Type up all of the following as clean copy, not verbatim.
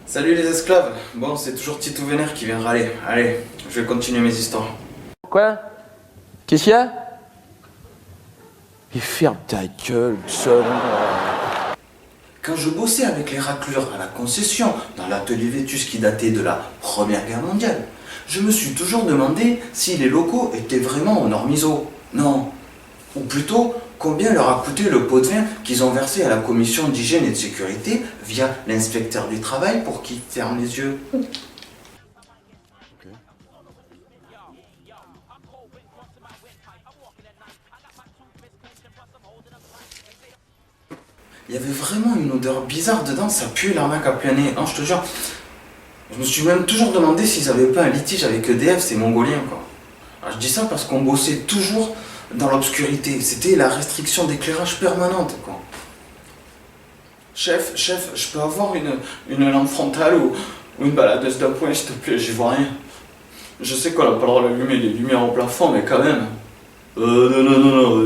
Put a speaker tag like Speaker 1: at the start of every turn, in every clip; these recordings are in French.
Speaker 1: Salut les esclaves. Bon, c'est toujours Tito Vénère qui vient râler. Allez, je vais continuer mes histoires.
Speaker 2: Quoi? Qu'est-ce qu'il y a? Mais ferme ta gueule, seul.
Speaker 1: Quand je bossais avec les raclures à la concession, dans l'atelier Vétus qui datait de la Première Guerre mondiale, je me suis toujours demandé si les locaux étaient vraiment aux normes ISO. Non. Ou plutôt, combien leur a coûté le pot de vin qu'ils ont versé à la commission d'hygiène et de sécurité via l'inspecteur du travail pour qu'ils ferment les yeux. Il y avait vraiment une odeur bizarre dedans, ça puait l'arnaque à plein nez, hein, je te jure. Je me suis même toujours demandé s'ils avaient pas un litige avec EDF, ces Mongoliens, quoi. Alors, je dis ça parce qu'on bossait toujours dans l'obscurité, c'était la restriction d'éclairage permanente, quoi. Chef, je peux avoir une lampe frontale ou une baladeuse d'appoint, s'il te plaît, j'y vois rien. Je sais qu'on n'a pas le droit d'allumer les lumières au plafond, mais quand même. Non.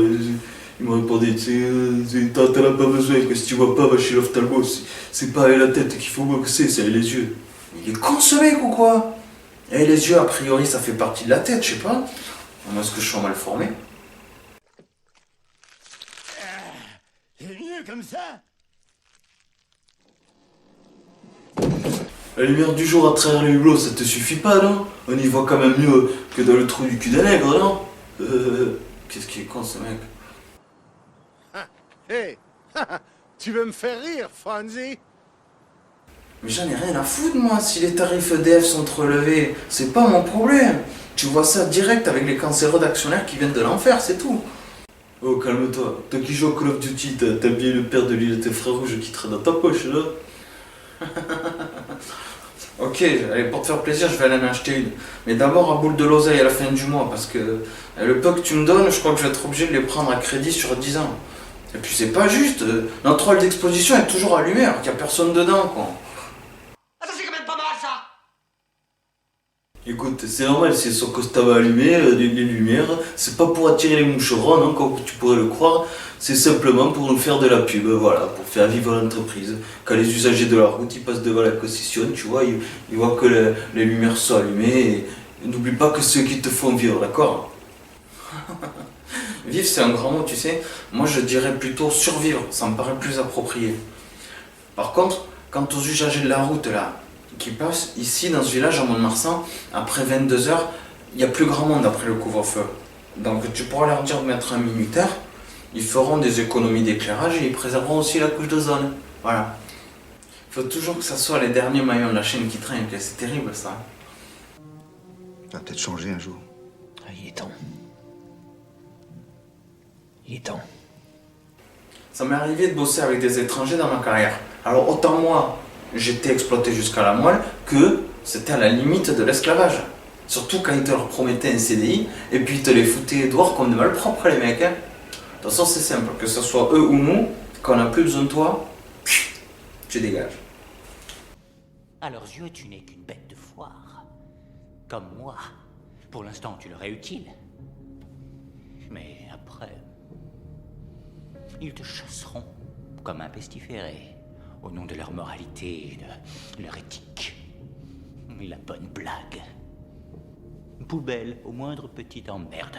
Speaker 1: Il m'a répondu, t'en as pas besoin, que si tu vois pas, va chez l'ophtalmo. C'est pas avec la tête qu'il faut voir que c'est avec les yeux. Il est con ce mec ou quoi? Et les yeux, a priori, ça fait partie de la tête, je sais pas. Est-ce que je suis mal formé?
Speaker 3: C'est mieux comme ça.
Speaker 1: La lumière du jour à travers les hublots, ça te suffit pas, non? On y voit quand même mieux que dans le trou du cul d'un nègre, non? Qu'est-ce qui est con ce mec?
Speaker 3: Hé, tu veux me faire rire, Franzi?
Speaker 1: Mais j'en ai rien à foutre, moi, si les tarifs EDF sont relevés. C'est pas mon problème. Tu vois ça direct avec les cancéreux d'actionnaires qui viennent de l'enfer, c'est tout. Oh, calme-toi. Toi qui joues à Call of Duty, t'as bien le père de l'île de tes frères rouges qui traîne dans ta poche, là. Ok, allez, pour te faire plaisir, je vais aller en acheter une. Mais d'abord, à boule de l'oseille à la fin du mois, parce que le peu que tu me donnes, je crois que je vais être obligé de les prendre à crédit sur 10 ans. Et puis c'est pas juste, notre hall d'exposition est toujours allumé alors qu'il n'y a personne dedans, quoi.
Speaker 3: Ah, ça c'est quand même pas mal, ça.
Speaker 1: Écoute, c'est normal si son constat va allumer les lumières, c'est pas pour attirer les moucherons, hein, comme tu pourrais le croire, c'est simplement pour nous faire de la pub, voilà, pour faire vivre l'entreprise. Quand les usagers de la route ils passent devant la concession, tu vois, ils voient que les lumières sont allumées, et n'oublie pas que ceux qui te font vivre, d'accord? Vivre c'est un grand mot, tu sais, moi je dirais plutôt survivre, ça me paraît plus approprié. Par contre, quant aux usagers de la route là, qui passent ici dans ce village à Mont-de-Marsan, après 22 h, il n'y a plus grand monde après le couvre-feu. Donc tu pourras leur dire de mettre un minuteur, ils feront des économies d'éclairage et ils préserveront aussi la couche d'ozone. Voilà. Il faut toujours que ça soit les derniers maillons de la chaîne qui trinquent, c'est terrible ça.
Speaker 4: Ça va peut-être changer un jour.
Speaker 2: Ah, il est temps. Il est temps.
Speaker 1: Ça m'est arrivé de bosser avec des étrangers dans ma carrière. Alors autant moi, j'étais exploité jusqu'à la moelle, que c'était à la limite de l'esclavage. Surtout quand ils te leur promettaient un CDI, et puis ils te les foutaient dehors comme des malpropres les mecs. Hein. De toute façon c'est simple, que ce soit eux ou nous, quand on n'a plus besoin de toi, tu dégages.
Speaker 5: À leurs yeux, tu n'es qu'une bête de foire. Comme moi. Pour l'instant, tu leur es utile. Mais après, ils te chasseront comme un pestiféré, au nom de leur moralité et de leur éthique. La bonne blague. Poubelle au moindre petit emmerde.